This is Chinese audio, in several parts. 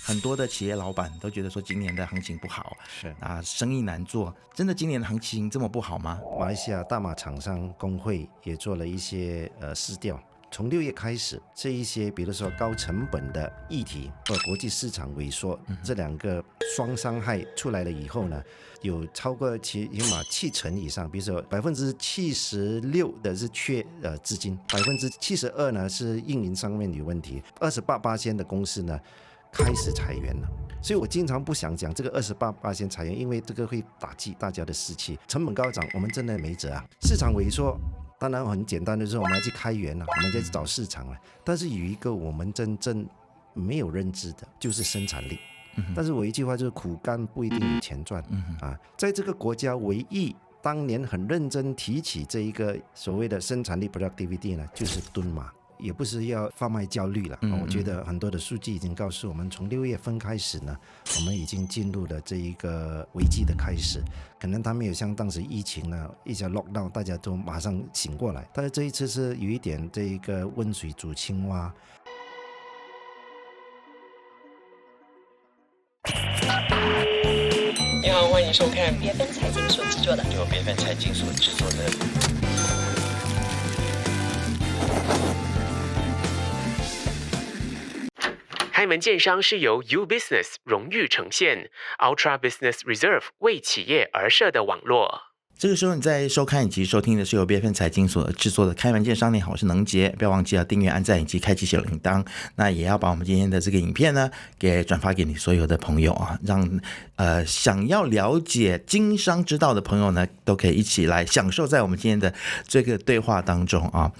很多的企业老板都觉得说今年的行情不好，是啊，生意难做。真的今年的行情这么不好吗？马来西亚大马厂商工会也做了一些市调。从6月开始，这一些比如说高成本的议题和国际市场萎缩这两个双伤害出来了以后呢，有超过起码70%以上，比如说76%的是缺资金，72%呢是运营上面有问题，28%的公司呢开始裁员了。所以我经常不想讲这个28%裁员，因为这个会打击大家的士气。成本高涨，我们真的没辙啊。市场萎缩，当然很简单的是我们要去开源了，我们要去找市场了。但是有一个我们真正没有认知的，就是生产力。但是我一句话就是苦干不一定有钱赚啊。在这个国家唯一当年很认真提起这一个所谓的生产力 productivity 呢，就是敦马。也不是要贩卖焦虑了，我觉得很多的数据已经告诉我们，从6月份开始呢，我们已经进入了这一个危机的开始。可能它没有像当时疫情呢，一下 lockdown 大家都马上醒过来，但是这一次是有一点这一个温水煮青蛙。你好，欢迎收看别分财经所制作的由别分财经所制作的开门见山是由 U Business 荣誉呈现 Ultra Business Reserve 为企业而设的网络。这个时候你在收看以及收听的是由 BFM 财经所制作的开门见山。你好，我是能杰，不要忘记要订阅、按赞以及开启小铃铛。那也要把我们今天的这个影片呢，给转发给你所有的朋友啊，让想要了解经商之道的朋友呢，都可以一起来享受在我们今天的这个对话当中啊。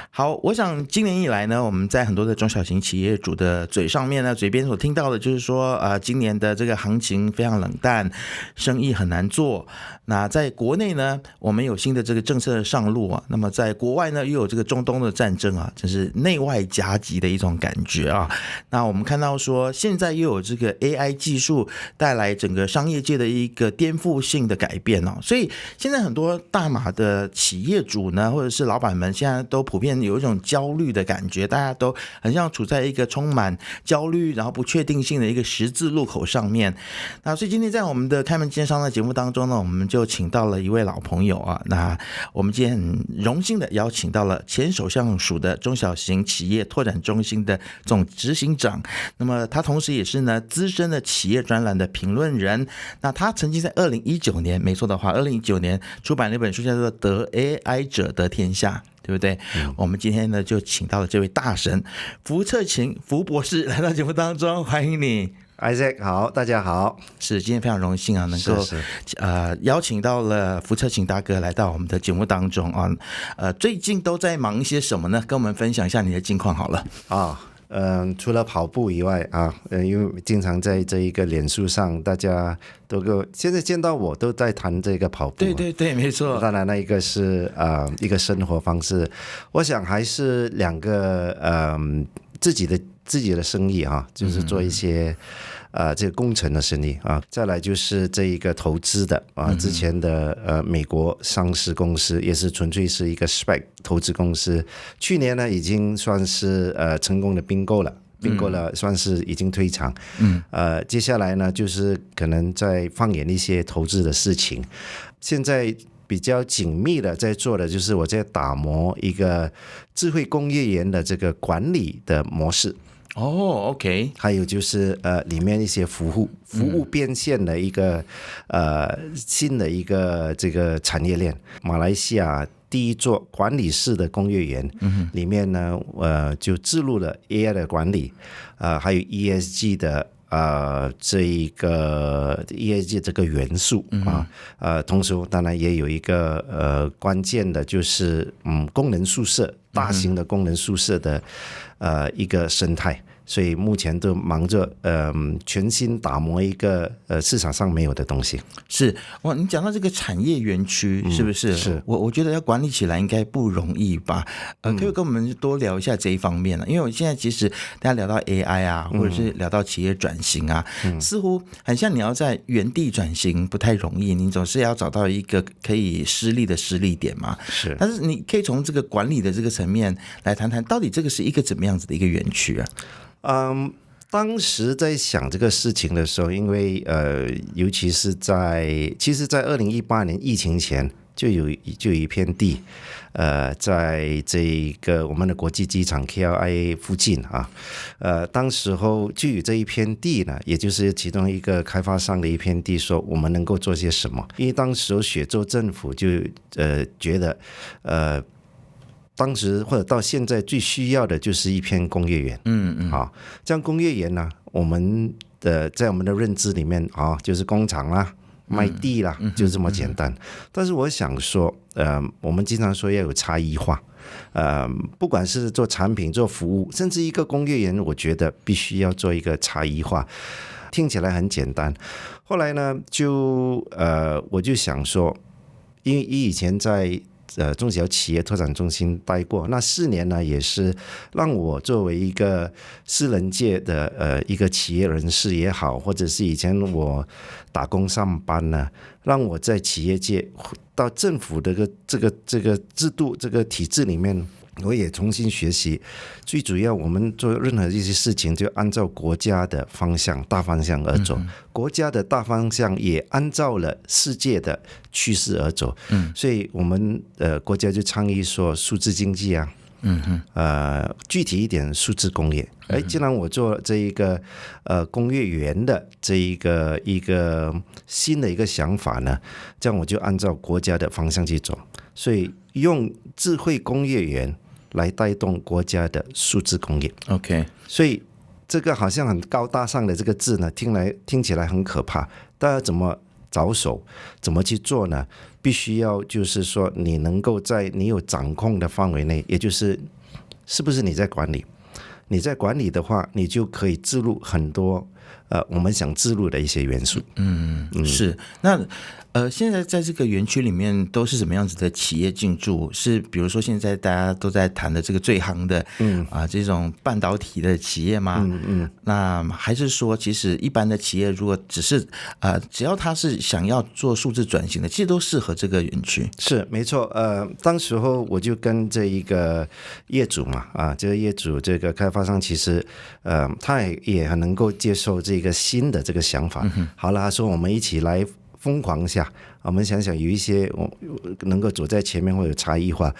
好，我想今年以来呢，我们在很多的中小型企业主的嘴上面呢，嘴边所听到的就是说，今年的这个行情非常冷淡，生意很难做。那在国内呢，我们有新的这个政策上路啊，那么在国外呢，又有这个中东的战争啊，真是内外夹击的一种感觉啊。那我们看到说，现在又有这个 AI 技术带来整个商业界的一个颠覆性的改变哦，所以现在很多大马的企业主呢，或者是老板们，现在都普遍有一种焦虑的感觉，大家都很像处在一个充满焦虑然后不确定性的一个十字路口上面。那所以今天在我们的开门见山的节目当中呢，我们就请到了一位老朋友啊。那我们今天很荣幸的邀请到了前首相署的中小型企业拓展中心的总执行长，那么他同时也是呢资深的企业专栏的评论人。那他曾经在2019年，没错的话，2019年出版了一本书叫做《得 AI 者得天下》，对不对？我们今天呢就请到了这位大神福策勤福博士来到节目当中，欢迎你。Isaac 好，大家好。是，今天非常荣幸啊，能够邀请到了福策勤大哥来到我们的节目当中啊。最近都在忙一些什么呢？跟我们分享一下你的近况好了。除了跑步以外啊，因为经常在这一个脸书上，大家都现在见到我都在谈这个跑步。对对对，没错。当然，那一个是一个生活方式，我想还是两个自己的生意啊，就是做一些这个工程的生意啊，再来就是这一个投资的啊，之前的美国上市公司也是纯粹是一个 SPAC 投资公司，去年呢已经算是成功的并购了，算是已经退场。接下来呢就是可能在放眼一些投资的事情，现在比较紧密的在做的就是我在打磨一个智慧工业园的这个管理的模式。OK， 还有就是里面一些服务变现的一个新的一个这个产业链。马来西亚第一座管理式的工业园，里面呢就置入了 AI 的管理，还有 ESG 的这一个 ESG 这个元素啊，同时当然也有一个关键的就是功能宿舍，大型的功能宿舍的一个生态。所以目前都忙着全新打磨一个市场上没有的东西。是哇，你讲到这个产业园区，是不是？是。我觉得要管理起来应该不容易吧？可以跟我们多聊一下这一方面呢？因为我现在其实大家聊到 AI 啊，或者是聊到企业转型啊，似乎很像你要在原地转型不太容易，你总是要找到一个可以施力的施力点嘛。是。但是你可以从这个管理的这个层面来谈谈，到底这个是一个怎么样子的一个园区啊？当时在想这个事情的时候，因为尤其是其实在2018年疫情前就有一片地，在这个我们的国际机场 KLIA 附近啊，当时候就有这一片地呢，也就是其中一个开发商的一片地，说我们能够做些什么？因为当时候雪州政府就觉得当时或者到现在最需要的就是一片工业园。这样工业园呢，我们在我们的认知里面就是工厂啦、卖地啦，就这么简单。但是我想说，我们经常说要有差异化。不管是做产品、做服务，甚至一个工业园，我觉得必须要做一个差异化。听起来很简单，后来呢，我就想说，因为以前在中小企业拓展中心待过，那4年呢，也是让我作为一个私人界的一个企业人士也好，或者是以前我打工上班呢，让我在企业界到政府的这个制度这个体制里面，我也重新学习。最主要我们做任何一些事情就按照国家的方向大方向而走，国家的大方向也按照了世界的趋势而走。所以我们国家就倡议说数字经济啊，具体一点数字工业。既然我做这一个工业园的这一个新的一个想法呢，这样我就按照国家的方向去走，所以用智慧工业园来带动国家的数字工业。 OK， 所以这个好像很高大上的这个字呢，听起来很可怕，大家怎么着手，怎么去做呢？必须要就是说你能够在你有掌控的范围内，也就是是不是你在管理，你在管理的话，你就可以置入很多我们想置入的一些元素。是。那现在在这个园区里面都是什么样子的企业进驻？是比如说现在大家都在谈的这个最夯的这种半导体的企业吗？那还是说其实一般的企业如果只要他是想要做数字转型的，其实都适合这个园区。是没错。当时候我就跟这一个业主嘛，这个业主这个开发商其实他也很能够接受这个新的这个想法。好了，他说我们一起来疯狂一下，我们想想有一些能够走在前面会有差异化。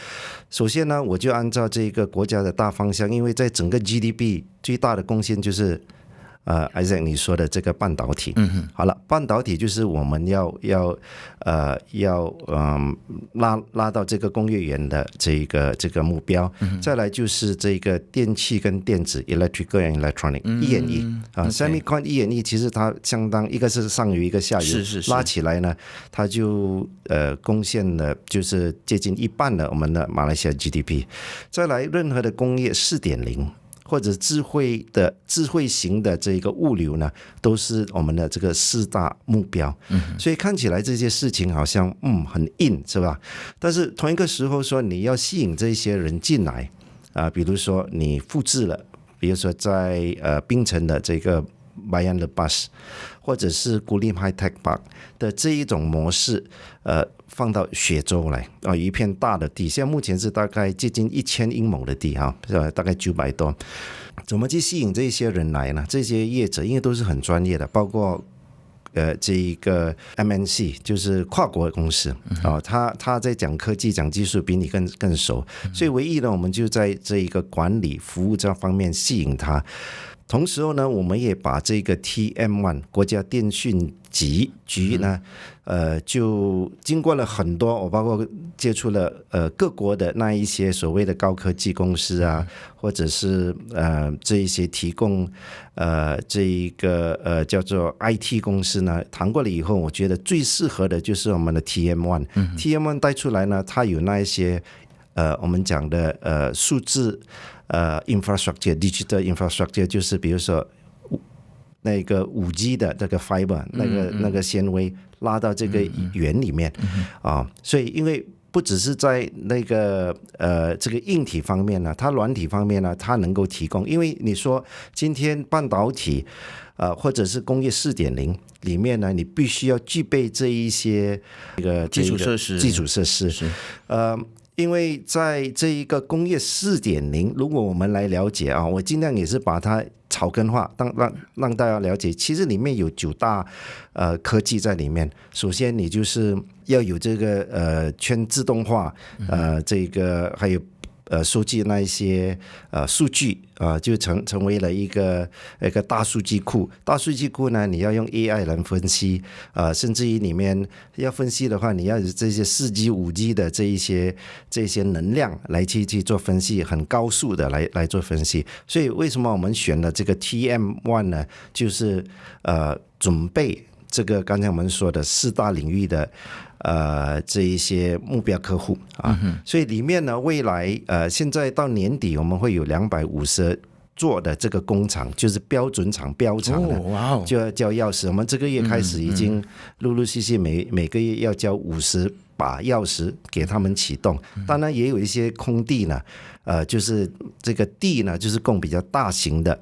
首先呢，我就按照这个国家的大方向，因为在整个 GDP 最大的贡献就是Isaac 你说的这个半导体。好了，半导体就是我们要拉到这个工业园的这个目标。再来就是这个电器跟电子 electrical and electronic E&E Semicon E&E 其实它相当一个是上游一个下游，是拉起来呢，它就贡献了就是接近一半的我们的马来西亚 GDP。 再来任何的工业 4.0或者智慧型的这个物流呢，都是我们的这个4大目标。所以看起来这些事情好像很硬，是吧？但是同一个时候说你要吸引这些人进来比如说你复制了，比如说在槟城的这个 Bayan Lepas 或者是Guilin High Tech Park 的这一种模式放到雪州来有一片大的地，现在目前是大概接近1000英亩的地大概900多。怎么去吸引这些人来呢？这些业者因为都是很专业的，包括这一个 MNC 就是跨国公司他在讲科技讲技术比你更熟，所以唯一呢我们就在这一个管理服务这方面吸引他。同时候呢，我们也把这个 TM1 国家电讯局呢就经过了很多，我包括接触了各国的那一些所谓的高科技公司或者是这一些提供这一个叫做 IT 公司呢，谈过了以后，我觉得最适合的就是我们的 TM1 带出来呢，它有那一些我们讲的数字infrastructure digital infrastructure， 就是比如说那个5G 的这个 fiber 那个纤维拉到这个园里面所以因为不只是在那个这个硬体方面呢，它软体方面呢，它能够提供。因为你说今天半导体或者是工业 4.0 里面呢，你必须要具备这一些基础设施因为在这一个工业 4.0 如果我们来了解我尽量也是把它草根化，让大家了解，其实里面有9大科技在里面。首先你就是要有这个全自动化，这个还有收集那一些数据就成为了一个大数据库。大数据库呢，你要用 AI 来分析，甚至于里面要分析的话，你要有这些4G、5G 的这些能量来去做分析，很高速的来做分析。所以为什么我们选了这个 TM1 呢？就是准备这个刚才我们说的4大领域的这一些目标客户所以里面呢，未来现在到年底我们会有250座的这个工厂，就是标准厂标厂的，就要交钥匙。我们这个月开始已经陆陆续续每个月要交50把钥匙给他们启动。当然也有一些空地呢，就是这个地呢，就是供比较大型的，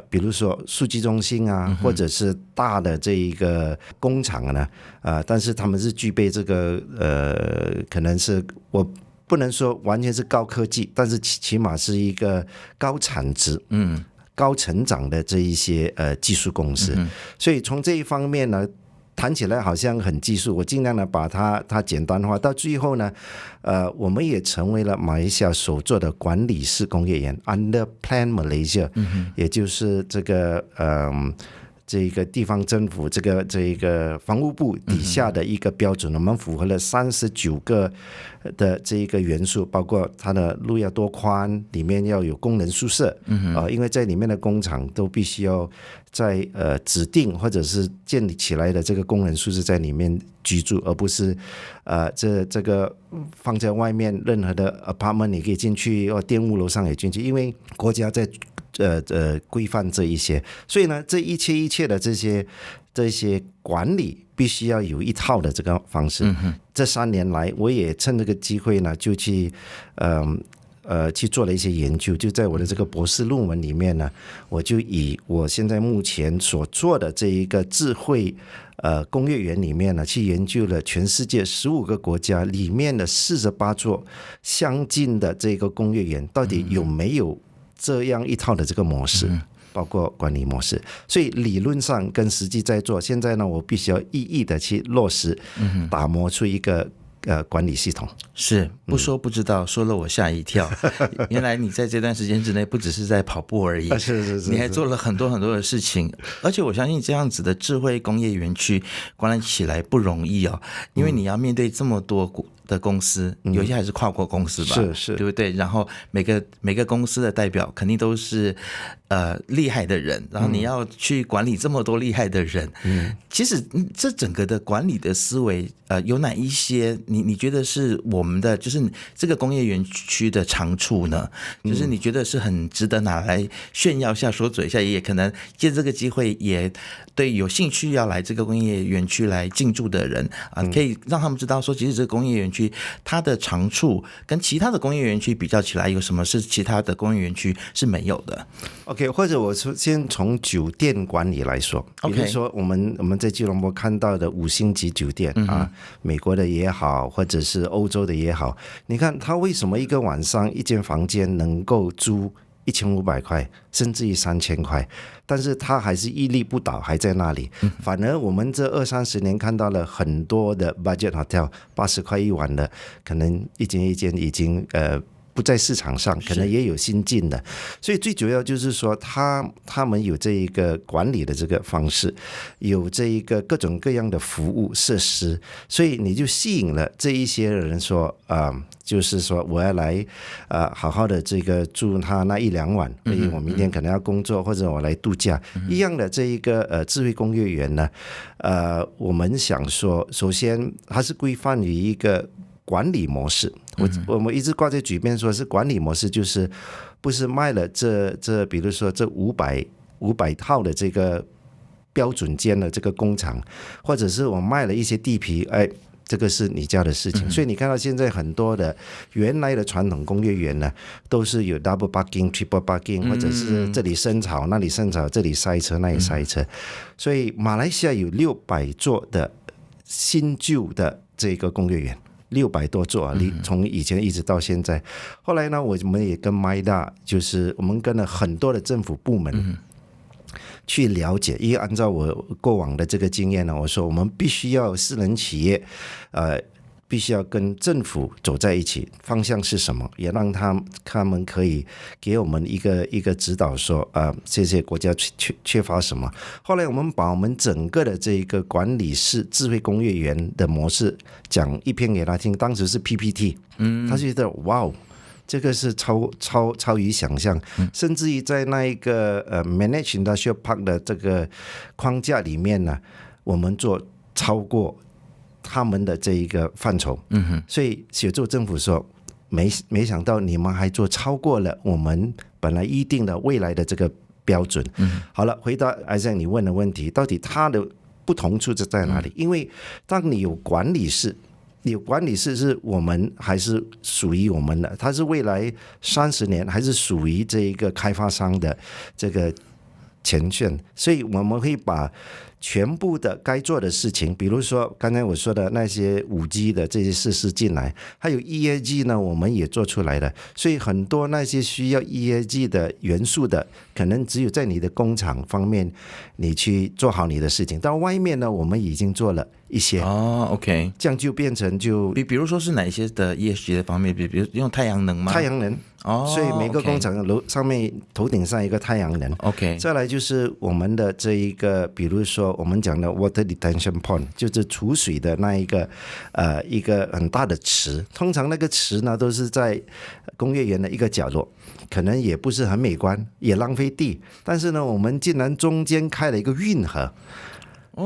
比如说数据中心啊，或者是大的这一个工厂呢，但是他们是具备这个可能是我不能说完全是高科技，但是起码是一个高产值、高成长的这一些技术公司。所以从这一方面呢，谈起来好像很技术，我尽量的把它简单化。到最后呢，我们也成为了马来西亚首座的管理式工业园 Under Plan Malaysia，也就是这个这个地方政府这个房屋部底下的一个标准，我们符合了39个的这一个元素，包括它的路要多宽，里面要有功能宿舍，因为在里面的工厂都必须要在指定或者是建立起来的这个功能宿舍在里面居住，而不是这个放在外面任何的 apartment 你可以进去，或店屋楼上也进去，因为国家在规范这一些，所以呢，这一切的这些管理必须要有一套的这个方式。这3年来，我也趁这个机会呢，就去做了一些研究，就在我的这个博士论文里面呢，我就以我现在目前所做的这一个智慧工业园里面呢，去研究了全世界15个国家里面的48座相近的这个工业园，到底有没有这样一套的这个模式，包括管理模式。所以理论上跟实际在做，现在呢，我必须要一一的去落实，打磨出一个管理系统。是不说不知道，说了我吓一跳。原来你在这段时间之内不只是在跑步而已，是你还做了很多很多的事情。而且我相信这样子的智慧工业园区管理起来不容易哦，因为你要面对这么多的公司，有些还是跨国公司吧，是对不对？然后每个公司的代表肯定都是厉害的人，然后你要去管理这么多厉害的人，其实这整个的管理的思维，有哪一些你觉得是我们的就是这个工业园区的长处呢？就是你觉得是很值得拿来炫耀一下、说嘴一下，也可能借这个机会也对有兴趣要来这个工业园区来进驻的人可以让他们知道说，其实这个工业园区它的长处跟其他的工业园区比较起来，有什么是其他的工业园区是没有的。OK， 或者我先从酒店管理来说，比如说我们在吉隆坡看到的5星级酒店美国的也好，或者是欧洲的也好，你看它为什么一个晚上一间房间能够租1500块甚至于3000块，但是它还是屹立不倒，还在那里。反而我们这20-30年看到了很多的 budget hotel 80块一晚的，可能一间已经不在市场上，可能也有新进的。所以最主要就是说他们有这一个管理的这个方式，有这一个各种各样的服务设施，所以你就吸引了这一些人说就是说我要来好好的这个住他那1-2晚，因为我明天可能要工作，或者我来度假一样的。这一个智慧工业园呢，我们想说，首先它是规范于一个管理模式。我们一直挂在嘴边说是管理模式，就是不是卖了这比如说这500套的这个标准间的这个工厂，或者是我卖了一些地皮，这个是你家的事情。所以你看到现在很多的原来的传统工业园呢，都是有 double parking、triple parking， 或者是这里生草那里生草，这里塞车那里塞车。所以马来西亚有600座的新旧的这个工业园，600多座从以前一直到现在。后来呢，我们也跟 MIDA， 就是我们跟了很多的政府部门去了解，因为按照我过往的这个经验呢，我说我们必须要私人企业，必须要跟政府走在一起，方向是什么，也让他们可以给我们一个指导说，这些国家缺乏什么。后来我们把我们整个的这个管理式智慧工业园的模式讲一篇给他听，当时是 PPT，他就觉得哇哦。这个是超于想象，甚至于在那一个Managed Industrial Park 的这个框架里面呢，我们做超过他们的这一个范畴，所以协助政府说没想到你们还做超过了我们本来预定的未来的这个标准。好了，回答Isaac你问的问题，到底它的不同处在哪里？因为当你有管理室是我们还是属于我们的，它是未来30年还是属于这一个开发商的这个权限，所以我们会把全部的该做的事情，比如说刚才我说的那些5G 的这些设施进来，还有 ESG 呢，我们也做出来了。所以很多那些需要 ESG 的元素的，可能只有在你的工厂方面你去做好你的事情，到外面呢，我们已经做了一些。OK， 这样就变成比如说是哪一些的 ESG 的方面，比如用太阳能吗？太阳能。所以每个工厂楼上面头顶上一个太阳能。OK， 再来就是我们的这一个，比如说我们讲的 water detention pond， 就是储水的那一个一个很大的池。通常那个池呢都是在工业园的一个角落，可能也不是很美观，也浪费地。但是呢，我们竟然中间开了一个运河。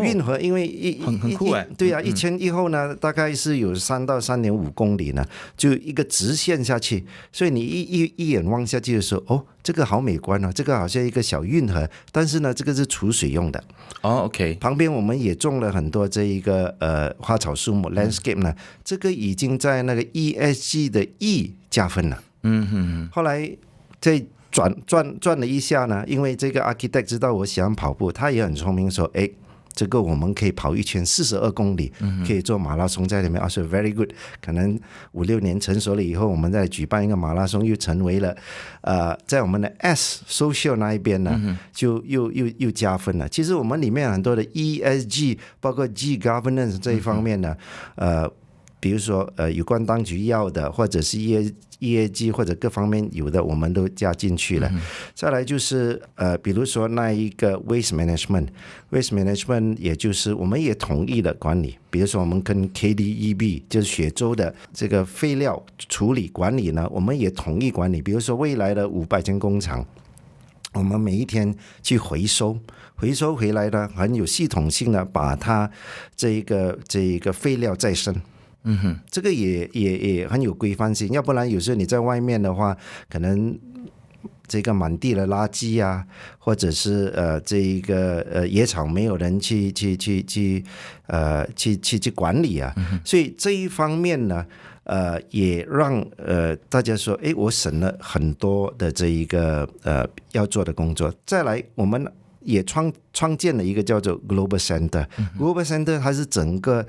运河因为很酷哎，对啊，1000以后呢，大概是有3到3.5公里呢，就一个直线下去，所以你一眼望下去的时候，哦，这个好美观哦，这个好像一个小运河，但是呢，这个是储水用的。OK， 旁边我们也种了很多这一个花草树木 landscape 呢，这个已经在那个 ESG 的 E 加分了。后来再转了一下呢，因为这个 architect 知道我喜欢跑步，他也很聪明说，哎。这个我们可以跑一圈42公里，可以做马拉松在里面。说 very good， 可能5-6年成熟了以后，我们再举办一个马拉松，又成为了在我们的 S social 那一边呢，就又加分了。其实我们里面很多的 ESG， 包括 G governance 这一方面呢，比如说有关当局要的，或者是ESG 或者各方面有的，我们都加进去了。再来就是比如说那一个 waste management， 也就是我们也同意了管理。比如说我们跟 KDEB 就是雪州的这个废料处理管理呢，我们也同意管理。比如说未来的500间工厂，我们每一天去回收回来呢，很有系统性的把它这一个废料再生。这个也很有规范性，要不然有时候你在外面的话，可能这个满地的垃圾啊，或者是这一个野草没有人去管理啊，所以这一方面呢，也让大家说，哎，我省了很多的这一个要做的工作。再来，我们也创建了一个叫做 Global Center，Global Center 它是整个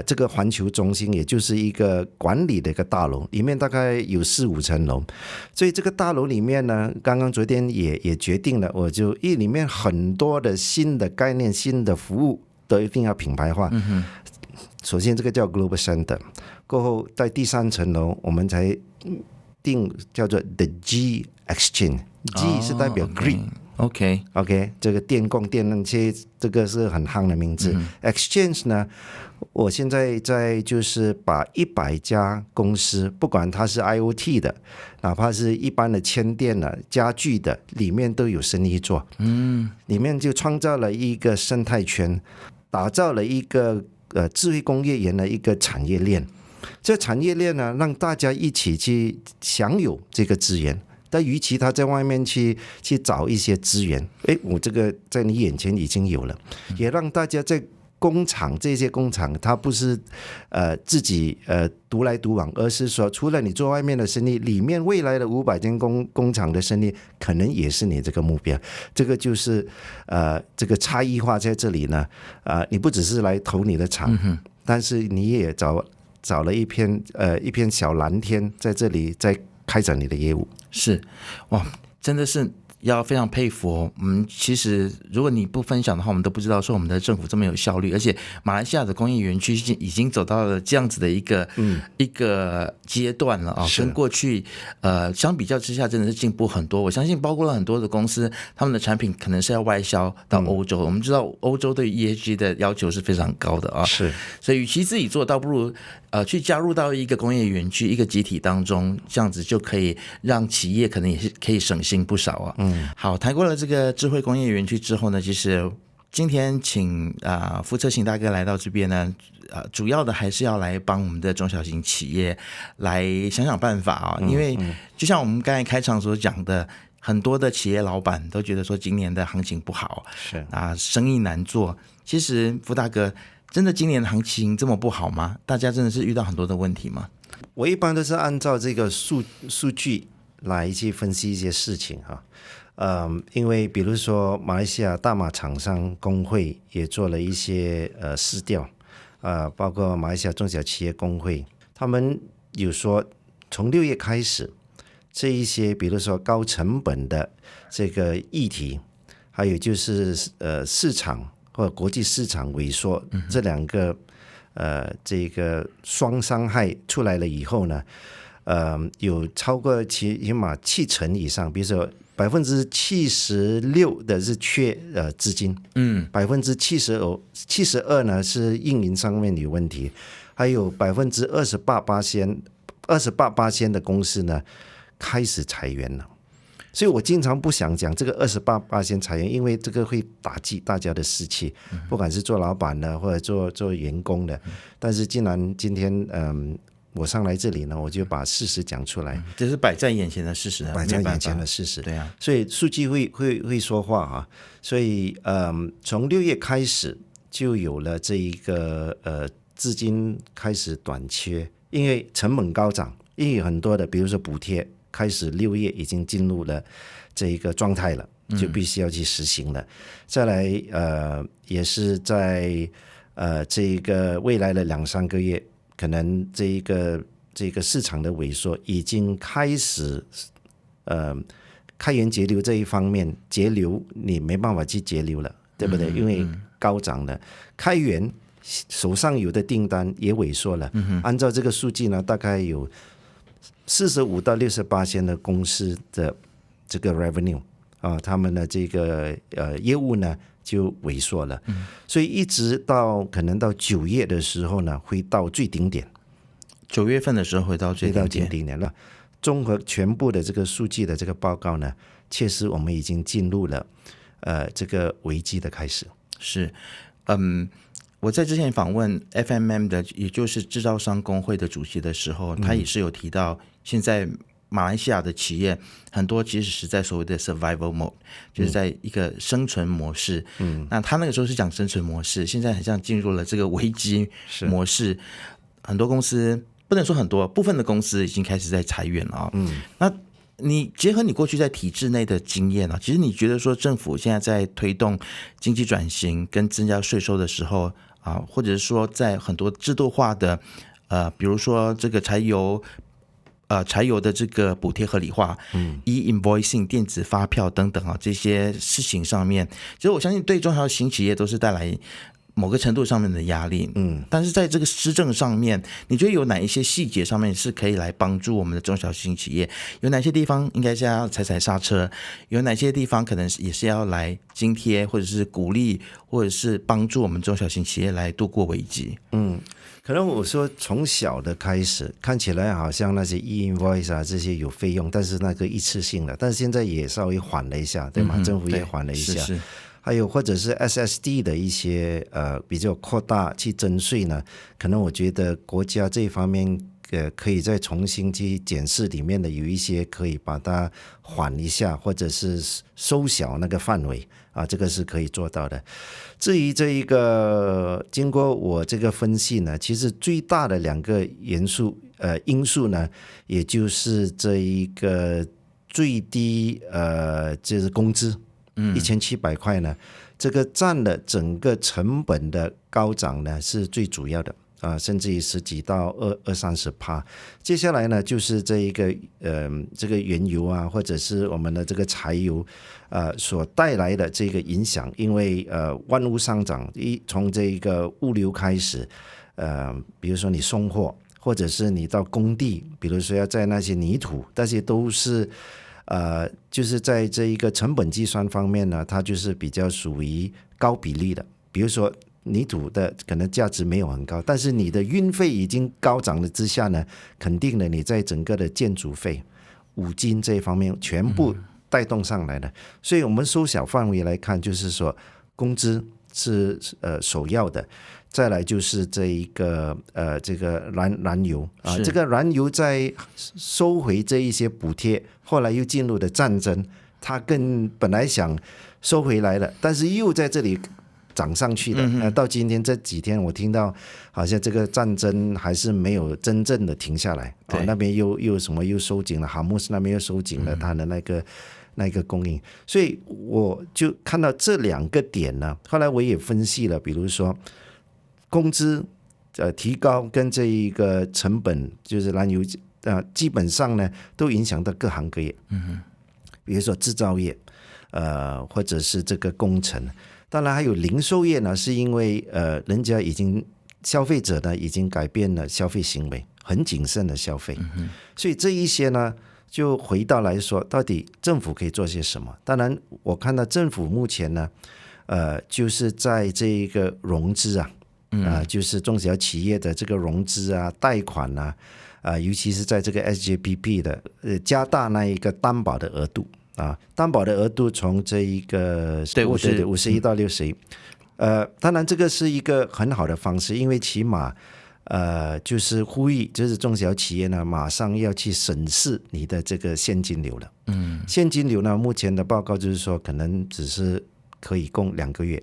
这个环球中心，也就是一个管理的一个大楼，里面大概有4-5层楼。所以这个大楼里面呢，刚刚昨天也决定了，我就因为里面很多的新的概念、新的服务都一定要品牌化。首先这个叫 Global Center， 过后在第3层楼我们才定叫做 The G Exchange，G 是代表 Green。OK， 这个电供电能器，这个是很夯的名字。Exchange 呢，我现在就是把100家公司，不管它是 IoT 的，哪怕是一般的铅电的、家具的，里面都有生意做。里面就创造了一个生态圈，打造了一个智慧工业园的一个产业链。这产业链呢，让大家一起去享有这个资源。但与其他在外面去找一些资源，我这个在你眼前已经有了，也让大家在工厂，这些工厂它不是自己独来独往，而是说除了你做外面的生意，里面未来的500间工厂的生意可能也是你这个目标。这个就是这个差异化在这里呢，你不只是来投你的厂，但是你也找了一片小蓝天在这里在开展你的业务。是，哇，真的是要非常佩服哦。其实如果你不分享的话，我们都不知道说我们的政府这么有效率，而且马来西亚的工业园区已经走到了这样子的一个阶段了啊，跟过去相比较之下，真的是进步很多。我相信包括了很多的公司，他们的产品可能是要外销到欧洲。我们知道欧洲对 ESG 的要求是非常高的啊，是，所以与其自己做，倒不如去加入到一个工业园区、一个集体当中，这样子就可以让企业可能也是可以省心不少啊。好，谈过了这个智慧工业园区之后呢，其实今天请福策行大哥来到这边呢，主要的还是要来帮我们的中小型企业来想想办法啊。因为就像我们刚才开场所讲的，很多的企业老板都觉得说今年的行情不好，是生意难做。其实福大哥，真的今年的行情这么不好吗？大家真的是遇到很多的问题吗？我一般都是按照这个数据来去分析一些事情哈。因为比如说马来西亚大马厂商工会也做了一些市调，包括马来西亚中小企业工会，他们有说从6月开始，这一些比如说高成本的这个议题，还有就是市场或者国际市场萎缩，这两个这个双伤害出来了以后呢，有超过起码70%以上，比如说76%的是缺资金，72%呢是运营上面有问题，还有28%的公司呢开始裁员了。所以我经常不想讲这个28%裁员，因为这个会打击大家的士气，不管是做老板的或者做员工的。但是既然今天我上来这里呢，我就把事实讲出来，这是摆在眼前的事实，摆在眼前的事实。对啊，所以数据会说话啊。所以从6月开始就有了这一个资金开始短缺，因为成本高涨，因为很多的比如说补贴开始6月已经进入了这一个状态了，就必须要去实行了。再来也是在这个未来的2-3个月，可能这个市场的萎缩已经开始开源节流这一方面，节流你没办法去节流了，对不对？因为高涨了，开源手上有的订单也萎缩了。按照这个数据呢，大概有45%到68%的公司的这个 revenue 他们的这个业务呢就萎缩了，所以一直到可能到9月的时候呢，会到最顶点。9月份的时候会到最顶点了。综合全部的这个数据的这个报告呢，确实我们已经进入了这个危机的开始。是，我在之前访问 FMM 的，也就是制造商工会的主席的时候，他也是有提到，现在马来西亚的企业很多其实是在所谓的 survival mode， 就是在一个生存模式。那他那个时候是讲生存模式，现在很像进入了这个危机模式。很多公司，不能说很多，部分的公司已经开始在裁员了那你结合你过去在体制内的经验其实你觉得说政府现在在推动经济转型跟增加税收的时候或者是说在很多制度化的比如说这个柴油的这个补贴合理化e-invoicing 电子发票等等这些事情上面，其实我相信对中小型企业都是带来某个程度上面的压力，但是在这个施政上面，你觉得有哪一些细节上面是可以来帮助我们的中小型企业？有哪些地方应该是要踩刹车？有哪些地方可能也是要来津贴，或者是鼓励，或者是帮助我们中小型企业来度过危机？可能我说从小的开始，看起来好像那些 e-invoice 这些有费用，但是那个一次性的，但是现在也稍微缓了一下，对吗？政府也缓了一下。是还有或者是 SSD 的一些比较扩大去征税呢，可能我觉得国家这方面可以再重新去检视里面的有一些可以把它缓一下，或者是收小那个范围这个是可以做到的。至于这一个经过我这个分析呢，其实最大的2个因素呢，也就是这一个最低就是工资1700块呢，这个占了整个成本的高涨呢是最主要的。甚至于10几到20-30%。接下来呢，就是这个原油啊，或者是我们的这个柴油，所带来的这个影响，因为万物上涨，从这个物流开始，比如说你送货，或者是你到工地，比如说要在那些泥土，那些都是就是在这一个成本计算方面呢，它就是比较属于高比例的。比如说泥土的可能价值没有很高，但是你的运费已经高涨了之下呢，肯定的你在整个的建筑费、五金这一方面全部带动上来的。所以我们缩小范围来看，就是说工资是首要的，再来就是这个燃油啊，这个燃油在收回这一些补贴，后来又进入了战争，它本来想收回来了，但是又在这里涨上去的。到今天这几天我听到好像这个战争还是没有真正的停下来，那边又什么又收紧了，哈木斯那边又收紧了它的那个供应，所以我就看到这2个点呢。后来我也分析了，比如说工资提高跟这一个成本就是燃油基本上呢都影响到各行各业，比如说制造业或者是这个工程，当然还有零售业呢，是因为人家消费者呢已经改变了消费行为，很谨慎的消费，所以这一些呢就回到来说，到底政府可以做些什么？当然我看到政府目前呢就是在这一个融资就是中小企业的这个融资贷款尤其是在这个 SJPP 的加大那一个担保的额度担保的额度从这一个51到61，当然这个是一个很好的方式，因为起码就是呼吁就是中小企业呢马上要去审视你的这个现金流了。现金流呢目前的报告就是说可能只是可以供2个月。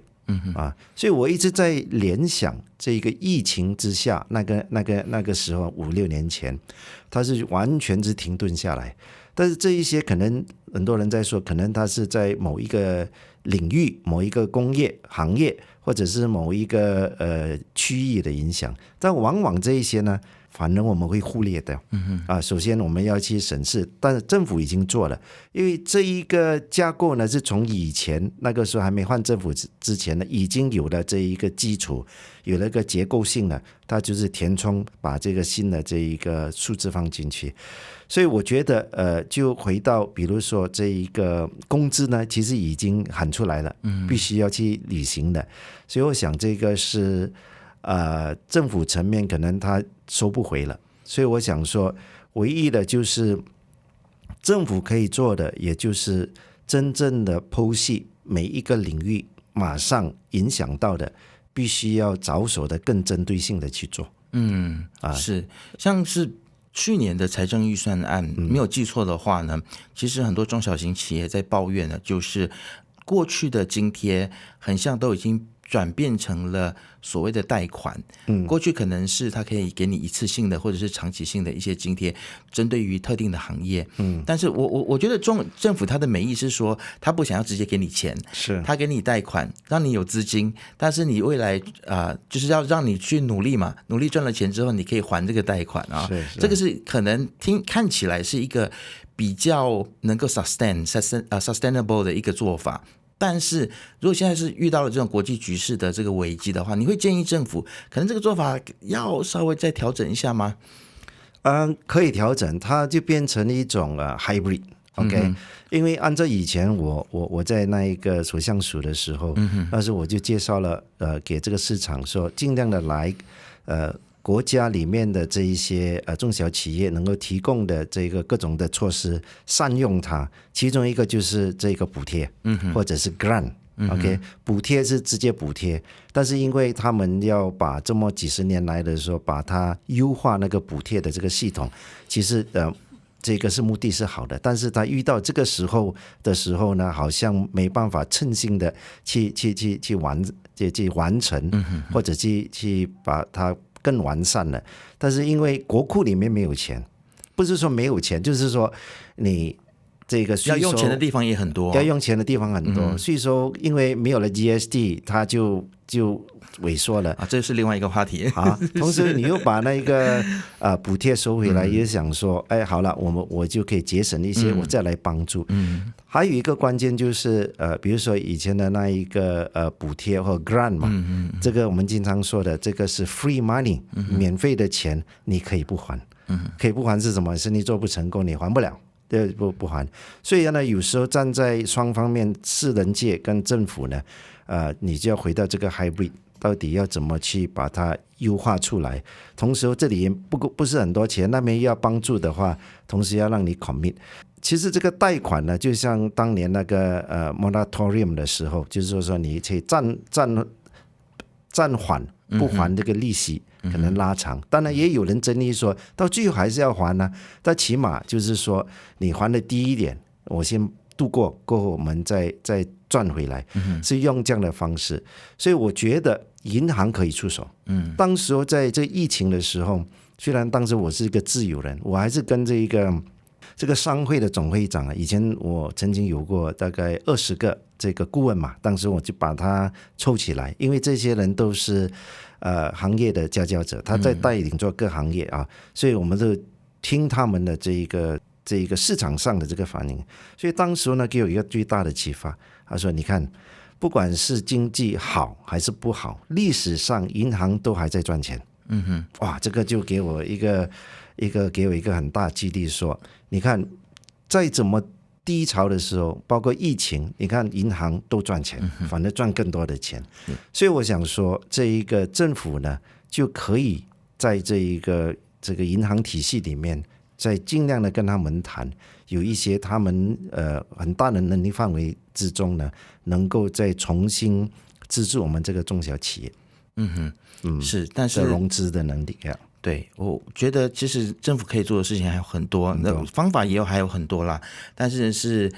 所以我一直在联想这个疫情之下那个时候5-6年前，它是完全是停顿下来，但是这一些可能很多人在说，可能它是在某一个领域、某一个工业行业，或者是某一个区域的影响，但往往这一些呢反而我们会忽略掉。首先我们要去审视，但是政府已经做了，因为这一个架构呢是从以前那个时候还没换政府之前呢已经有了这一个基础，有了一个结构性的，它就是填充把这个新的这一个数字放进去。所以我觉得就回到比如说这一个工资呢其实已经喊出来了，必须要去履行的。所以我想这个是政府层面可能他收不回了，所以我想说唯一的就是政府可以做的，也就是真正的剖析每一个领域马上影响到的，必须要着手的更针对性的去做。是，像是去年的财政预算案没有记错的话呢，其实很多中小型企业在抱怨的就是过去的津贴很像都已经转变成了所谓的贷款。过去可能是它可以给你一次性的或者是长期性的一些津贴，针对于特定的行业。但是我觉得政府它的美意是说，它不想要直接给你钱，是它给你贷款，让你有资金，但是你未来就是要让你去努力嘛，努力赚了钱之后，你可以还这个贷款这个是可能看起来是一个比较能够 sustainable 的一个做法。但是如果现在是遇到了这种国际局势的这个危机的话，你会建议政府可能这个做法要稍微再调整一下吗？可以调整，它就变成一种hybrid。OK，因为按照以前我在那一个首相署的时候，那时我就介绍了给这个市场说，尽量的来国家里面的这一些中小企业能够提供的这个各种的措施，善用它。其中一个就是这个补贴，或者是 grant。OK， 补贴是直接补贴，但是因为他们要把这么几十年来的时候把它优化那个补贴的这个系统，其实这个是目的是好的，但是他遇到这个时候呢，好像没办法称心的去完成，或者去把它更完善了。但是因为国库里面没有钱，不是说没有钱，就是说你这个税收要用钱的地方也很多，要用钱的地方很多，税收因为没有了 GST， 它就萎缩了啊，这是另外一个话题啊。同时你又把那个补贴收回来，也想说，哎，好了，我就可以节省一些，我再来帮助。还有一个关键就是比如说以前的那一个补贴或 grant 嘛，这个我们经常说的，这个是 free money，免费的钱，你可以不还。可以不还是什么？是你做不成功，你还不了。不还，所以呢，有时候站在双方面，私人界跟政府呢，你就要回到这个 hybrid， 到底要怎么去把它优化出来？同时这里也不是很多钱，那边要帮助的话，同时要让你 commit。其实这个贷款呢，就像当年那个moratorium 的时候，就是说你可以暂缓不还这个利息。可能拉长，当然也有人争议说到最后还是要还呢，但起码就是说你还的低一点，我先度过后我们再赚回来，是用这样的方式。所以我觉得银行可以出手。当时候在这疫情的时候，虽然当时我是一个自由人，我还是跟这个商会的总会长啊，以前我曾经有过大概20个这个顾问嘛，当时我就把他凑起来，因为这些人都是行业的佼佼者，他在带领做各行业啊，所以我们就听他们的这一个市场上的这个反应。所以当时呢，给我一个最大的启发，他说：“你看，不管是经济好还是不好，历史上银行都还在赚钱。”哇，这个就给我一个很大激励，说你看，再怎么低潮的时候，包括疫情，你看银行都赚钱，反而赚更多的钱。所以我想说，这一个政府呢，就可以在这个银行体系里面，再尽量的跟他们谈，有一些他们很大的能力范围之中呢，能够再重新资助我们这个中小企业。是，但是融资的能力呀。对，我觉得其实政府可以做的事情还有很多，那方法还有很多啦，但是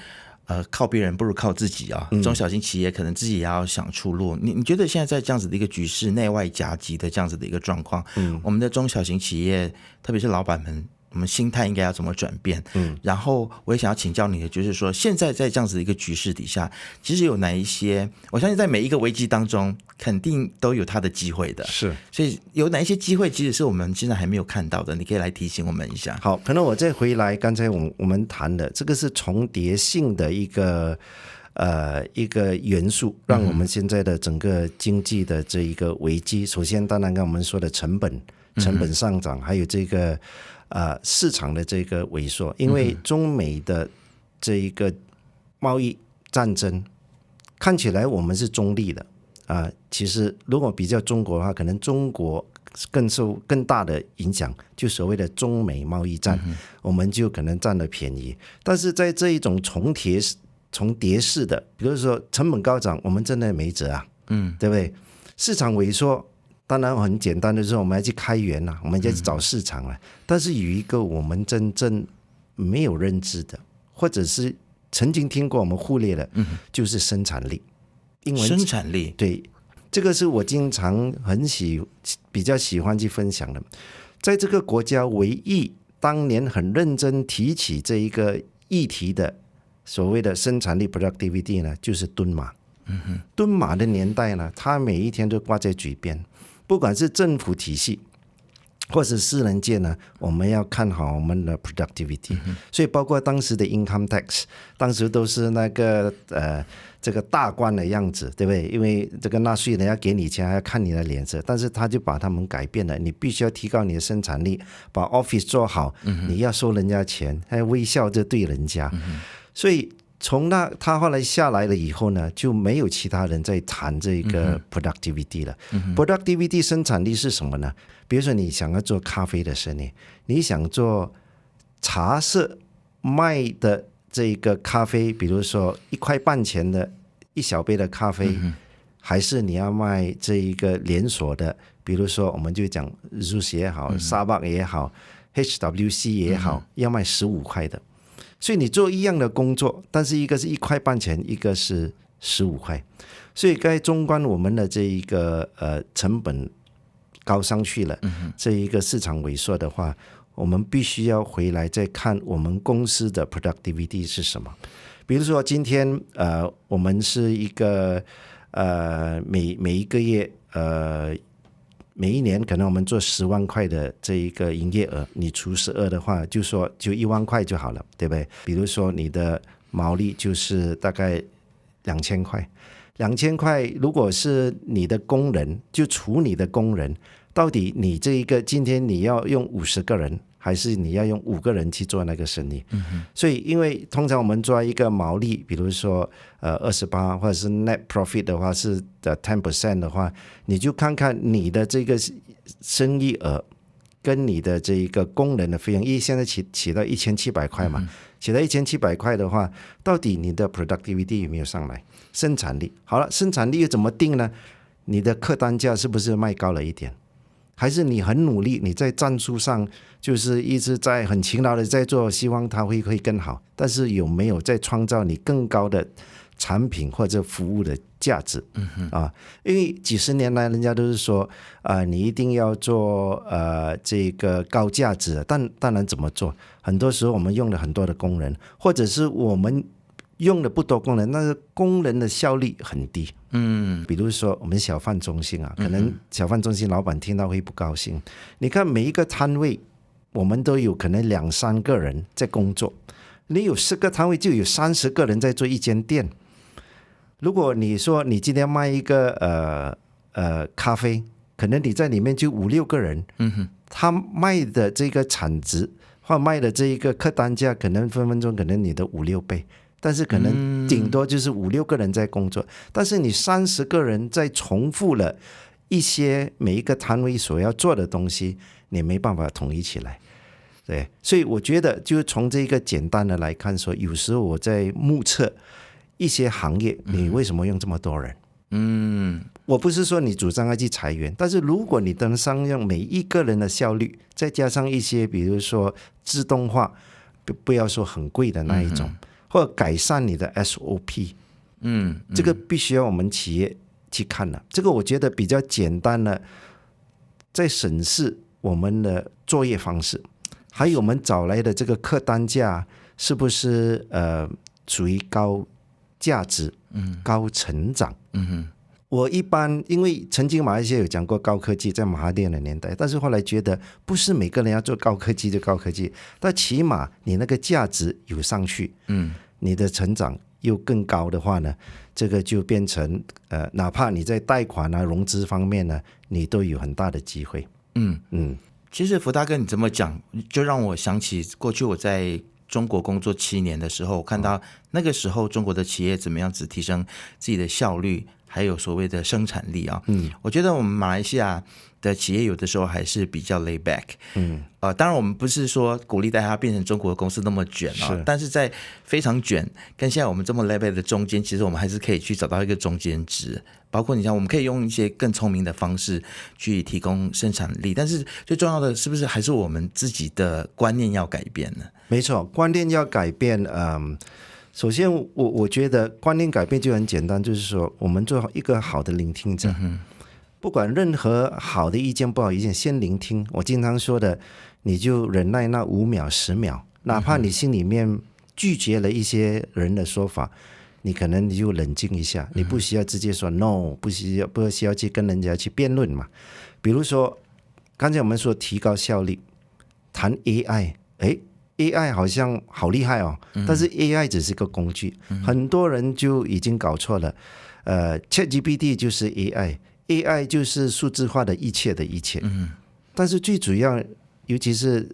靠别人不如靠自己啊。中小型企业可能自己也要想出路。你觉得现在在这样子的一个局势，内外夹击的这样子的一个状况，我们的中小型企业，特别是老板们，我们心态应该要怎么转变？然后我也想要请教你的，就是说现在在这样子的一个局势底下，其实有哪一些，我相信在每一个危机当中肯定都有它的机会的，是，所以有哪一些机会其实是我们现在还没有看到的，你可以来提醒我们一下。好，可能我再回来刚才我们谈的这个是重叠性的一个元素，让我们现在的整个经济的这一个危机，首先当然跟我们说的成本上涨，还有这个市场的这个萎缩，因为中美的这一个贸易战争看起来我们是中立的其实如果比较中国的话，可能中国更受更大的影响，就所谓的中美贸易战，我们就可能占了便宜。但是在这一种重叠式的，比如说成本高涨，我们真的没辙啊，对不对？市场萎缩，当然很简单的是我们要去开源了，我们要去找市场了。但是有一个我们真正没有认知的，或者是曾经听过我们忽略的，就是生产力。英文生产力，对，这个是我经常比较喜欢去分享的。在这个国家唯一当年很认真提起这一个议题的所谓的生产力 productivity 呢，就是敦马。敦马的年代呢，他每一天都挂在嘴边，不管是政府体系或是私人界呢，我们要看好我们的 productivity。所以包括当时的 income tax， 当时都是那个这个大官的样子，对不对？因为这个纳税人要给你钱，还要看你的脸色，但是他就把他们改变了，你必须要提高你的生产力，把 office 做好，你要收人家钱，还微笑着对人家。所以从他后来下来了以后呢，就没有其他人在谈这个 productivity 了。productivity 生产力是什么呢？比如说你想要做咖啡的生意，你想做茶社卖的这个咖啡，比如说1.5钱的一小杯的咖啡，还是你要卖这一个连锁的，比如说我们就讲 Zeus 也好，Starbucks 也好，HWC 也好，要卖15块的。所以你做一样的工作，但是一个是1.5钱，一个是15块。所以该纵观我们的这一个成本高上去了，这一个市场萎缩的话，我们必须要回来再看我们公司的 productivity 是什么。比如说今天我们是一个每一个月每一年可能我们做10万块的这一个营业额，你除12的话，就1万块就好了，对不对？比如说你的毛利就是大概2000块，2000块如果是你的工人，就除你的工人，到底你这一个今天你要用50个人，还是你要用5个人去做那个生意？所以因为通常我们做一个毛利，比如说28%或者是 net profit 的话是10% 的话，你就看看你的这个生意额跟你的这一个工人的费用，因为现在起到1700块嘛，起到1700块的话，到底你的 productivity 有没有上来？生产力好了，生产力又怎么定呢？你的客单价是不是卖高了一点？还是你很努力，你在战术上就是一直在很勤劳的在做，希望它会更好，但是有没有在创造你更高的产品或者服务的价值？因为几十年来人家都是说你一定要做这个高价值，但当然怎么做？很多时候我们用了很多的工人，或者是我们用了不多工人，但是工人的效率很低。比如说我们小贩中心可能小贩中心老板听到会不高兴。你看每一个摊位，我们都有可能2-3个人在工作，你有10个摊位就有30个人在做一间店。如果你说你今天卖一个咖啡，可能你在里面就5-6个人，他卖的这个产值或卖的这一个客单价，可能分分钟可能你的5-6倍。但是可能顶多就是5-6个人在工作，但是你30个人在重复了一些每一个摊位所要做的东西，你没办法统一起来。对，所以我觉得就从这个简单的来看说，有时候我在目测一些行业，你为什么用这么多人？我不是说你主张要去裁员，但是如果你能商用每一个人的效率，再加上一些比如说自动化，不要说很贵的那一种，或者改善你的 SOP， 这个必须要我们企业去看了。这个我觉得比较简单的，在审视我们的作业方式，还有我们找来的这个客单价是不是属于高价值、高成长。我一般因为曾经马来西亚有讲过高科技，在马哈蒂的年代，但是后来觉得不是每个人要做高科技就高科技，但起码你那个价值有上去，你的成长又更高的话呢，这个就变成哪怕你在贷款融资方面呢，你都有很大的机会。其实福大哥你这么讲，就让我想起过去我在中国工作7年的时候，我看到那个时候中国的企业怎么样子提升自己的效率，还有所谓的生产力啊。我觉得我们马来西亚的企业有的时候还是比较 lay back。当然我们不是说鼓励大家变成中国的公司那么卷但是在非常卷跟现在我们这么 lay back 的中间，其实我们还是可以去找到一个中间值。包括你像我们可以用一些更聪明的方式去提供生产力，但是最重要的是不是还是我们自己的观念要改变呢？没错，观念要改变。首先我觉得观念改变就很简单，就是说我们做一个好的聆听者，不管任何好的意见不好意见，先聆听。我经常说的，你就忍耐那5秒10秒，哪怕你心里面拒绝了一些人的说法，你可能你就冷静一下，你不需要直接说 no， 不需要去跟人家去辩论嘛。比如说刚才我们说提高效率，谈 AI，AI 好像好厉害但是 AI 只是个工具，很多人就已经搞错了。ChatGPT 就是 AI 就是数字化的一切的一切。但是最主要，尤其是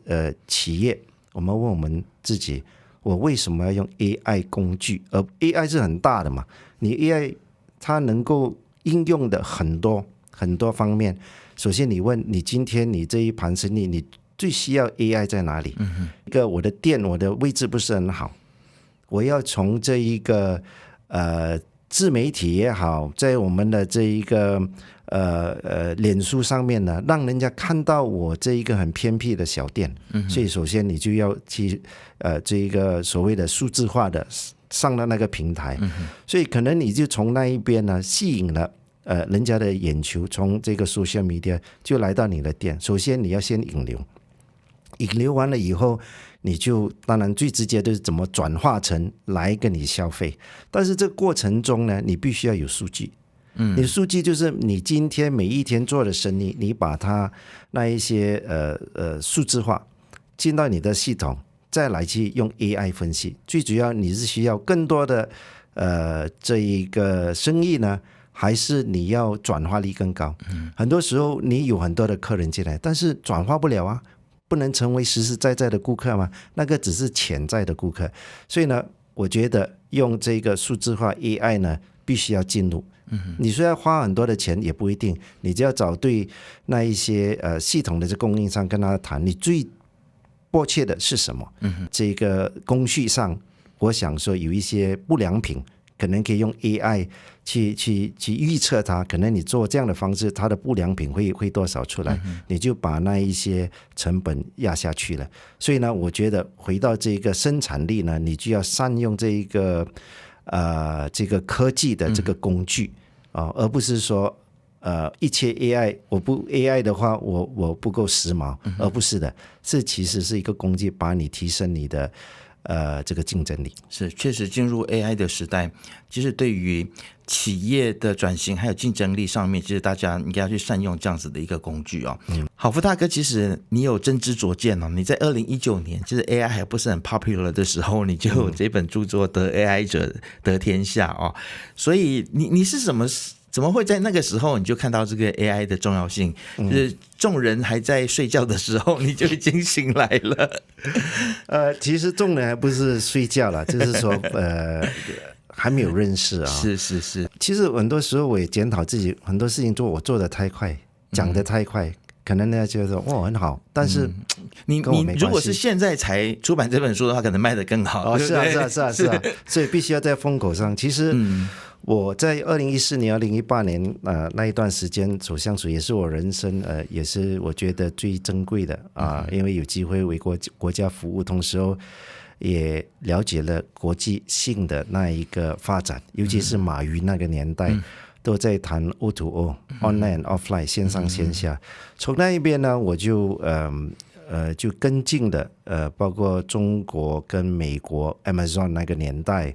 企业，我们问我们自己，我为什么要用 AI 工具？而 AI 是很大的嘛，你 AI 它能够应用的很多很多方面。首先你问你今天你这一盘生意，你最需要 AI 在哪里？一个我的店我的位置不是很好，我要从这一个自媒体也好，在我们的这一个脸书上面呢，让人家看到我这一个很偏僻的小店。所以首先你就要去这一个所谓的数字化的上到那个平台。所以可能你就从那一边呢吸引了人家的眼球，从这个 social media 就来到你的店。首先你要先引流，引流完了以后，你就当然最直接的是怎么转化成来跟你消费，但是这个过程中呢，你必须要有数据。你的数据就是你今天每一天做的生意，你把它那一些数字化进到你的系统，再来去用 AI 分析。最主要你是需要更多的这一个生意呢，还是你要转化率更高？很多时候你有很多的客人进来，但是转化不了啊，不能成为实实在在的顾客嘛，那个只是潜在的顾客。所以呢，我觉得用这个数字化 AI 呢，必须要进入。你虽然花很多的钱也不一定，你只要找对那一些系统的这供应商跟他谈，你最迫切的是什么？这个工序上，我想说有一些不良品，可能可以用 AI 去预测它，可能你做这样的方式，它的不良品会多少出来，你就把那一些成本压下去了。所以呢，我觉得回到这个生产力呢，你就要善用这一个这个科技的这个工具而不是说一切 AI 我不 AI 的话我不够时髦，而不是的，这其实是一个工具，把你提升你的这个竞争力。是，确实进入 AI 的时代，其实对于企业的转型还有竞争力上面，其实大家应该要去善用这样子的一个工具哦。好，福大哥，其实你有真知灼见哦。你在2019年，其实 AI 还不是很 popular 的时候，你就有这本著作《得 AI 者得天下》哦。所以你是怎么会在那个时候你就看到这个 AI 的重要性？就是众人还在睡觉的时候，你就已经醒来了。其实众人还不是睡觉了，就是说还没有认识啊。是。其实很多时候我也检讨自己，很多事情我做得太快，讲得太快，可能呢就说很好，但是你如果是现在才出版这本书的话，可能卖得更好。是啊，所以必须要在风口上。其实我在2014年、2018年那一段时间走相处，也是我人生也是我觉得最珍贵的因为有机会为国家服务，同时也了解了国际性的那一个发展，尤其是马云那个年代。都在谈 O2O online offline 线上线下，从那一边呢，我就就跟进的包括中国跟美国 Amazon 那个年代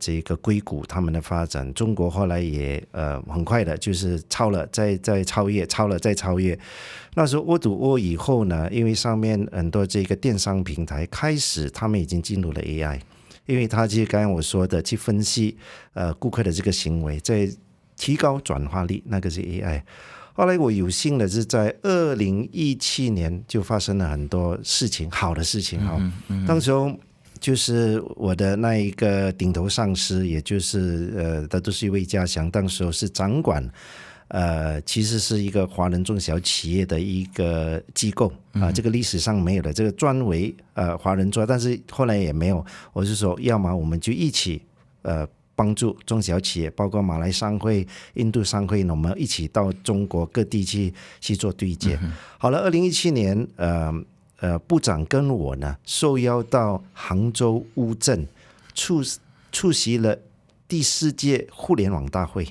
这个硅谷他们的发展，中国后来也很快的就是超了再超越，超了再超越。那时候 O2O 以后呢，因为上面很多这个电商平台开始他们已经进入了 AI，因为他就刚才我说的去分析顾客的这个行为，在提高转化率，那个是 AI。 后来我有幸的是在2017年就发生了很多事情，好的事情当时候就是我的那一个顶头上司，也就是都是一位家祥，当时候是掌管其实是一个华人中小企业的一个机构这个历史上没有的，这个专为华人做，但是后来也没有。我是说，要么我们就一起帮助中小企业，包括马来商会、印度商会，我们一起到中国各地去做对接。好了，2017年部长跟我呢受邀到杭州乌镇出席了第4届互联网大会。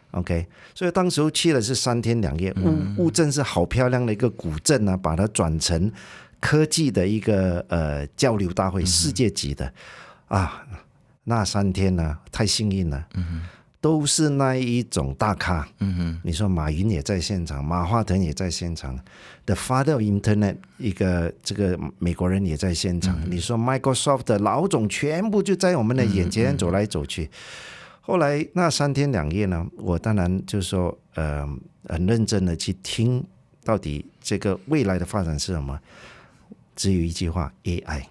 OK， 所以当时去的是3天2夜，乌镇是好漂亮的一个古镇把它转成科技的一个交流大会，世界级的那3天呢太幸运了，都是那一种大咖，你说马云也在现场，马化腾也在现场， The Father of Internet 一个这个美国人也在现场，你说 Microsoft 的老总全部就在我们的眼前走来走去。后来那3天2夜呢，我当然就说很认真的去听到底这个未来的发展是什么，只有一句话 AI，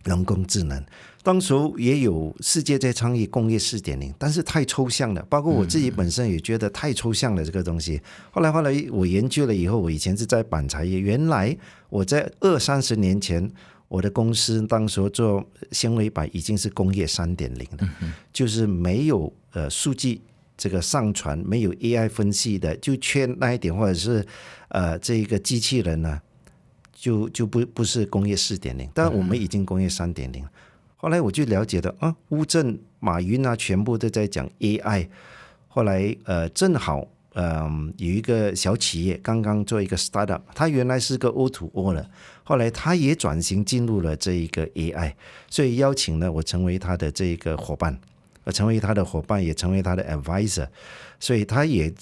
人工智能。当时也有世界在倡议工业 4.0， 但是太抽象了，包括我自己本身也觉得太抽象了这个东西。后来我研究了以后，我以前是在板材业，原来我在20-30年前我的公司当时做纤维板已经是工业 3.0 了，就是没有数据这个上传，没有 AI 分析的，就缺那一点，或者是这个机器人呢就不是工业 4.0， 但我们已经工业 3.0。后来我就了解了乌镇马云全部都在讲 AI。后来正好有一个小企业刚刚做一个 startup， 他原来是个 O2O 了，后来他也转型进入了这一个 AI， 所以邀请了我成为他的这个伙伴，成为他的伙伴也成为他的 advisor， 所以他也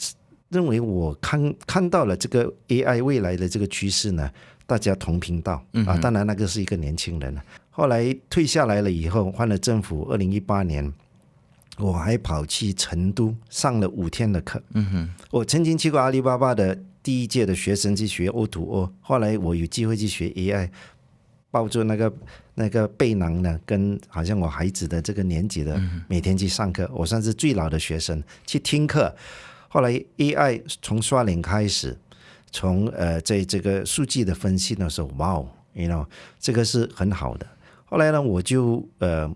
认为我看到了这个 AI 未来的这个趋势呢，大家同频道啊。当然那个是一个年轻人，后来退下来了以后换了政府，2018年我还跑去成都上了5天的课。我曾经去过阿里巴巴的第一届的学生去学 O2O， 后来我有机会去学 AI， 抱着那个背囊呢，跟好像我孩子的这个年纪的每天去上课，我算是最老的学生去听课。后来 AI 从刷脸开始，从在这个数据的分析的时候，哇哦 you know 这个是很好的。后来呢，我就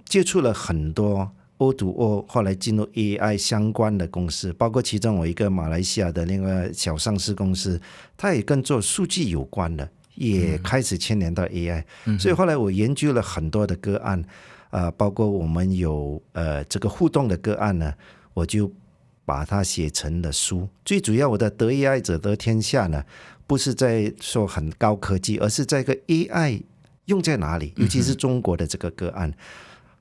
接触了很多 O2O， 后来进入 AI 相关的公司，包括其中我一个马来西亚的那个小上市公司，它也跟做数据有关的，也开始牵连到 AI，所以后来我研究了很多的个案，包括我们有这个互动的个案呢，我就把它写成了书。最主要我的得 AI 者得天下呢，不是在说很高科技，而是在一个 AI 用在哪里，尤其是中国的这个个案。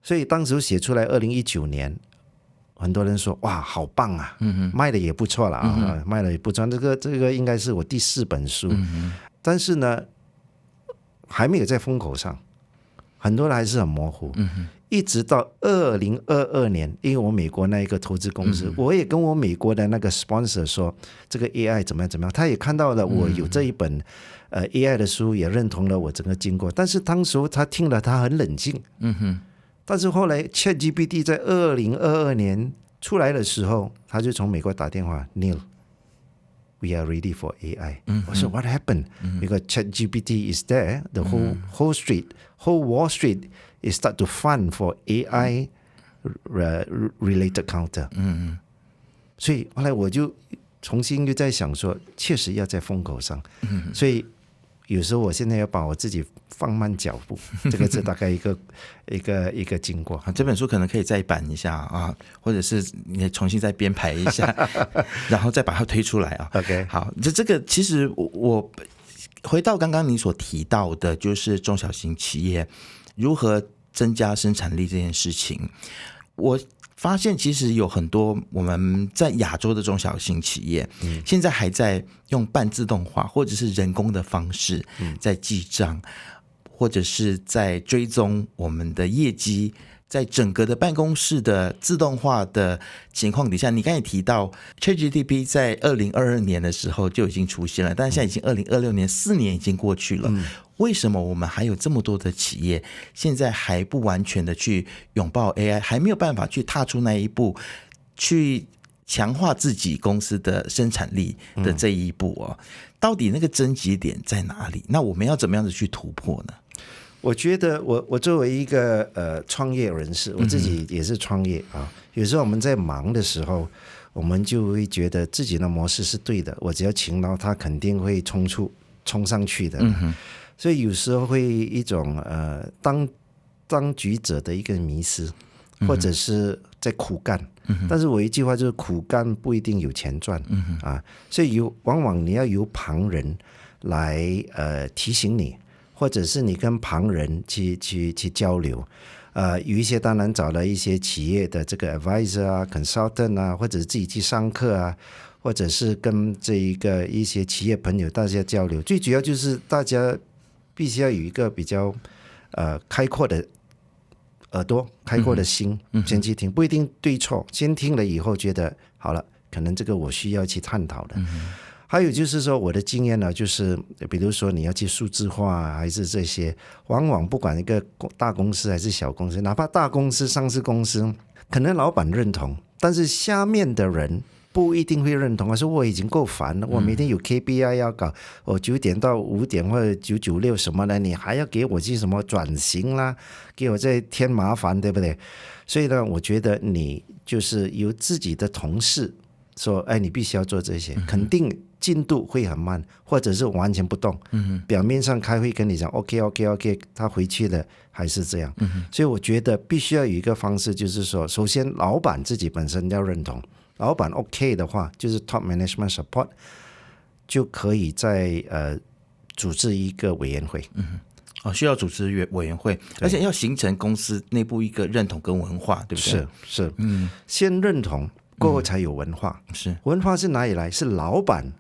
所以当时写出来2019年，很多人说哇好棒啊，卖的也不错了啊，卖的也不错，这个应该是我第4本书，但是呢还没有在风口上，很多人还是很模糊，一直到2022年，因为我美国那一个投资公司，我也跟我美国的那个 sponsor 说这个 AI 怎么样，他也看到了我有这一本AI 的书，也认同了我整个经过，但是当时他听了他很冷静，但是后来 ChatGPT 在2022年出来的时候，他就从美国打电话 Neil we are ready for AI，我说 what happened，because ChatGPT is there, the whole Wall Street is start to fund for AI related counter，所以后来我就重新又在想说，确实要在风口上，所以有时候我现在要把我自己放慢脚步，这个是大概一个经过。这本书可能可以再版一下啊，或者是你重新再编排一下，然后再把它推出来啊。OK， 好，这个其实我回到刚刚你所提到的，就是中小型企业如何增加生产力这件事情，我发现其实有很多我们在亚洲的中小型企业，现在还在用半自动化或者是人工的方式在记账，或者是在追踪我们的业绩，在整个的办公室的自动化的情况底下，你刚才提到 ChatGPT 在2022年的时候就已经出现了，但是现在已经2026年，4年已经过去了。为什么我们还有这么多的企业现在还不完全的去拥抱 AI， 还没有办法去踏出那一步，去强化自己公司的生产力的这一步哦？到底那个症结点在哪里？那我们要怎么样的去突破呢？我觉得我作为一个创业人士，我自己也是创业啊。有时候我们在忙的时候，我们就会觉得自己的模式是对的，我只要勤劳，他肯定会冲上去的。所以有时候会一种当局者的一个迷失，或者是在苦干。但是我一句话就是苦干不一定有钱赚啊，所以往往你要由旁人来提醒你。或者是你跟旁人去交流，有一些当然找了一些企业的这个 advisor 啊 consultant 啊，或者自己去上课啊，或者是跟一些企业朋友大家交流，最主要就是大家必须要有一个比较开阔的耳朵，开阔的心，先去听，不一定对错，先听了以后觉得好了，可能这个我需要去探讨的。还有就是说我的经验呢，就是比如说你要去数字化还是这些，往往不管一个大公司还是小公司，哪怕大公司上市公司，可能老板认同，但是下面的人不一定会认同，说我已经够烦了，我每天有 KPI 要搞，我9点到5点或者996什么的，你还要给我去什么转型啦，给我再添麻烦，对不对？所以呢，我觉得你就是由自己的同事说，哎，你必须要做这些，肯定进度会很慢，或者是完全不动，表面上开会跟你讲 OK， 他回去了还是这样，所以我觉得必须要有一个方式，就是说首先老板自己本身要认同，老板 OK 的话，就是 Top Management Support 就可以在组织一个委员会。需要组织委员会，而且要形成公司内部一个认同跟文化，对不对？是，先认同过后才有文化。是，文化是哪里来？是老板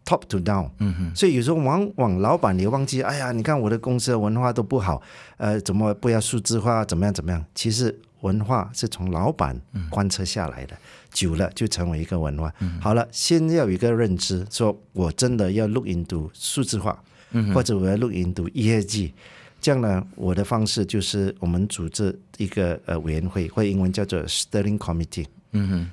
top to down。所以有时候往往老板你忘记，哎呀，你看我的公司的文化都不好，怎么不要数字化，怎么样？其实文化是从老板观测下来的，久了就成为一个文化。好了，先要有一个认知，说我真的要 look into 数字化。或者我要 look into ESG， 这样呢，我的方式就是我们组织一个委员会，或英文叫做 Steering Committee。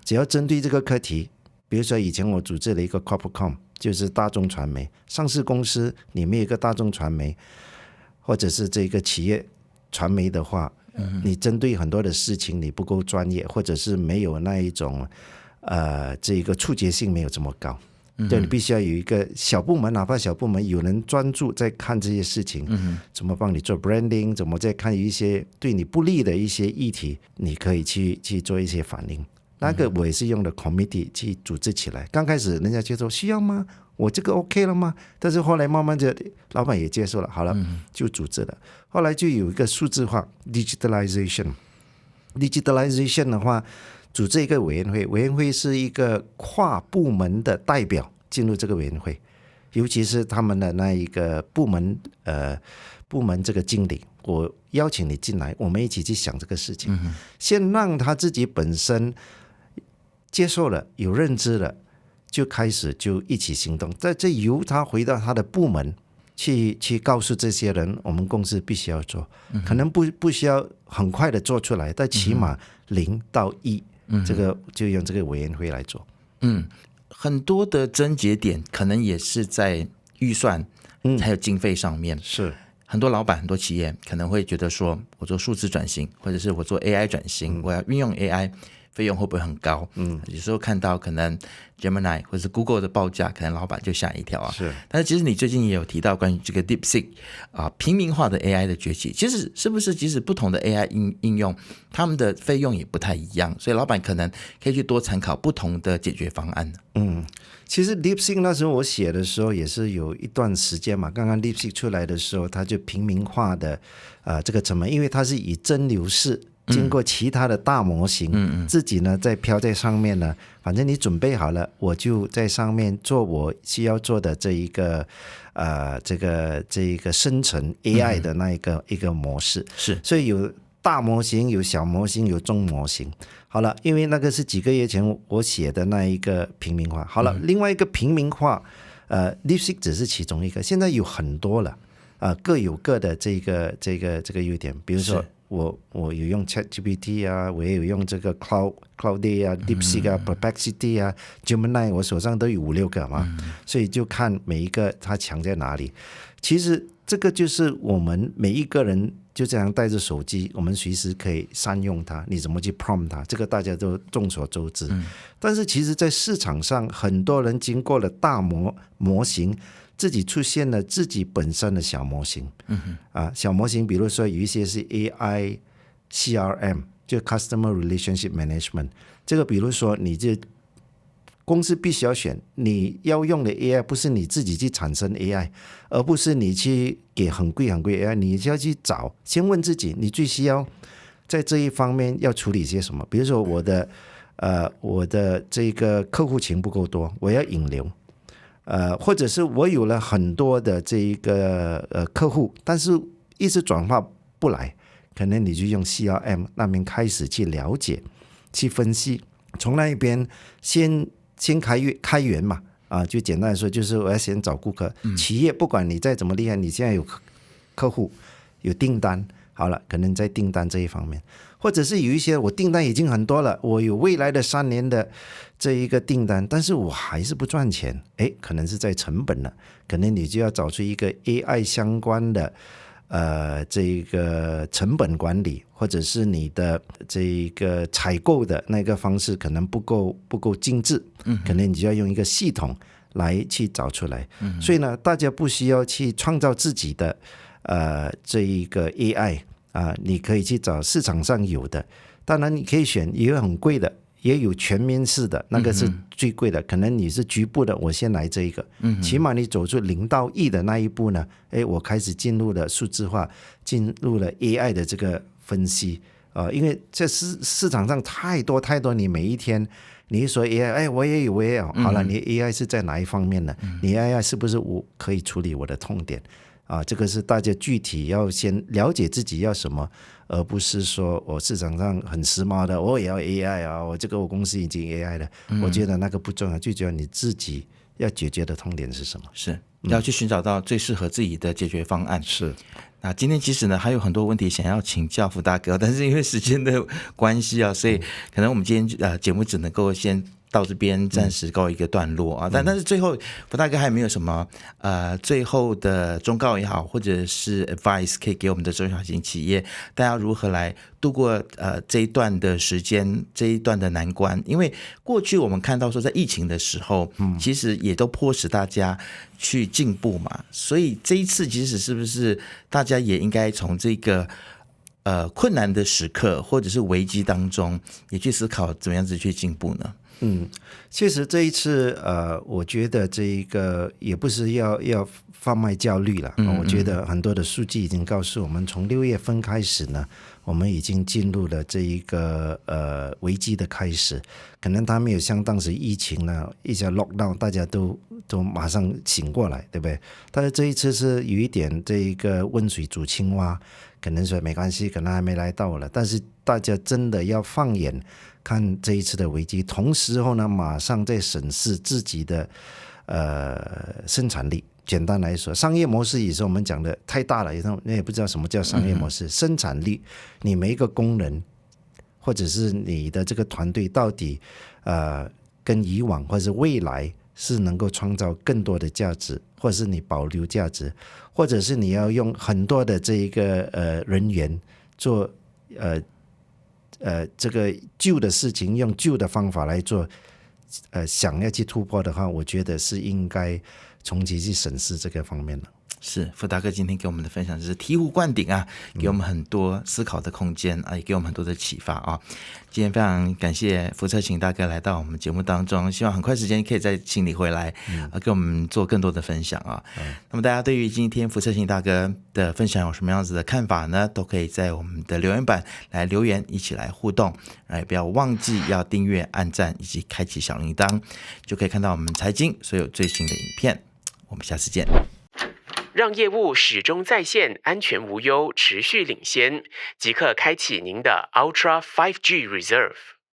只要针对这个课题，比如说以前我组织了一个 Corporate Com， 就是大众传媒，上市公司里面有一个大众传媒，或者是这个企业传媒的话，你针对很多的事情你不够专业，或者是没有那一种这个触觉性没有这么高。对，你必须要有一个小部门，哪怕小部门有人专注在看这些事情，怎么帮你做 branding， 怎么在看一些对你不利的一些议题，你可以去做一些反应。那个我也是用的 committee 去组织起来。刚开始人家就说需要吗？我这个 OK 了吗？但是后来慢慢的老板也接受了，好了，就组织了。后来就有一个数字化 digitalization 的话，组织一个委员会，委员会是一个跨部门的代表进入这个委员会，尤其是他们的那一个部门这个经理，我邀请你进来，我们一起去想这个事情，先让他自己本身接受了，有认知了，就开始就一起行动，再由他回到他的部门去告诉这些人，我们公司必须要做，可能不需要很快的做出来，但起码0到1。这个就用这个委员会来做。很多的症结点可能也是在预算还有经费上面。是很多老板很多企业可能会觉得说，我做数字转型或者是我做 AI 转型，我要运用 AI， 费用会不会很高？有时候看到可能 Gemini 或者是 Google 的报价，可能老板就吓一跳啊。是，但是其实你最近也有提到关于这个 DeepSeek 平民化的 AI 的崛起，其实是不是即使不同的 AI 应用，他们的费用也不太一样，所以老板可能可以去多参考不同的解决方案。其实 DeepSeek 那时候我写的时候也是有一段时间嘛，刚刚 DeepSeek 出来的时候，它就平民化的这个成本，因为它是以真流式。经过其他的大模型，自己呢再飘在上面呢，反正你准备好了，我就在上面做我需要做的这一个这个生成 AI 的那一个模式。是，所以有大模型，有小模型，有中模型。好了，因为那个是几个月前我写的那一个平民化。好了，另外一个平民化，DeepSeek 只是其中一个，现在有很多了，各有各的这个优点，比如说。我有用 ChatGPT 啊，我也有用这个 Cloud 啊 DeepSeek 啊 Perplexity 啊 Gemini， 我手上都有5-6个嘛，所以就看每一个它强在哪里。其实这个就是我们每一个人就这样带着手机，我们随时可以善用它，你怎么去 prompt 它，这个大家都众所周知。但是其实在市场上很多人经过了大模型，自己出现了自己本身的小模型。小模型比如说有一些是 AI CRM， 就 Customer Relationship Management， 这个比如说你这公司必须要选你要用的 AI， 不是你自己去产生 AI， 而不是你去给很贵 AI， 你就要去找，先问自己你最需要在这一方面要处理些什么。比如说我的这个客户群不够多，我要引流，或者是我有了很多的这一个客户，但是一直转化不来，可能你就用 CRM 那边开始去了解，去分析，从那一边先开源嘛，就简单来说就是我要先找顾客。企业不管你再怎么厉害，你现在有客户有订单，好了，可能在订单这一方面，或者是有一些我订单已经很多了，我有未来的3年的这一个订单，但是我还是不赚钱，可能是在成本了，可能你就要找出一个 AI 相关的这一个成本管理，或者是你的这一个采购的那个方式可能不够精致，可能你就要用一个系统来去找出来。所以呢，大家不需要去创造自己的这一个 AI 你可以去找市场上有的，当然你可以选也有很贵的，也有全面式的，那个是最贵的，可能你是局部的，我先来这一个，起码你走出0到1的那一步呢，我开始进入了数字化，进入了 AI 的这个分析因为这市场上太多，你每一天你一说 AI， 我也有 AI， 好了，你 AI 是在哪一方面呢？你 AI 是不是我可以处理我的痛点？这个是大家具体要先了解自己要什么，而不是说我市场上很时髦的我也要 AI 我公司已经 AI 了，我觉得那个不重要，最主要你自己要解决的痛点是什么？是要去寻找到最适合自己的解决方案。是。那今天其实呢还有很多问题想要请教福大哥，但是因为时间的关系所以可能我们今天节目只能够先到这边暂时告一个段落但是最后福大哥还有没有什么最后的忠告也好，或者是 advice 可以给我们的中小型企业，大家如何来度过这一段的时间，这一段的难关？因为过去我们看到说在疫情的时候其实也都迫使大家去进步嘛，所以这一次其实是不是大家也应该从这个困难的时刻或者是危机当中也去思考怎么样子去进步呢？其实这一次我觉得这一个也不是要贩卖焦虑了我觉得很多的数据已经告诉我们，从6月份开始呢，我们已经进入了这一个危机的开始，可能它没有像当时疫情呢一下 lockdown 大家都马上醒过来，对不对？但是这一次是有一点这一个温水煮青蛙，可能说没关系，可能还没来到了，但是大家真的要放眼看这一次的危机，同时后呢马上在审视自己的生产力。简单来说，商业模式也是我们讲的太大了，你也不知道什么叫商业模式。生产力，你每一个工人或者是你的这个团队到底跟以往或者是未来是能够创造更多的价值，或者是你保留价值，或者是你要用很多的这一个人员做这个旧的事情，用旧的方法来做想要去突破的话，我觉得是应该重新去审视这个方面了。是福大哥今天给我们的分享就是醍醐灌顶给我们很多思考的空间也给我们很多的启发今天非常感谢福策请大哥来到我们节目当中，希望很快时间可以再请你回来给我们做更多的分享那么大家对于今天福策请大哥的分享有什么样子的看法呢？都可以在我们的留言板来留言，一起来互动不要忘记要订阅、按赞以及开启小铃铛，就可以看到我们财经所有最新的影片。我们下次见。让业务始终在线，安全无忧，持续领先，即刻开启您的 Ultra 5G Reserve。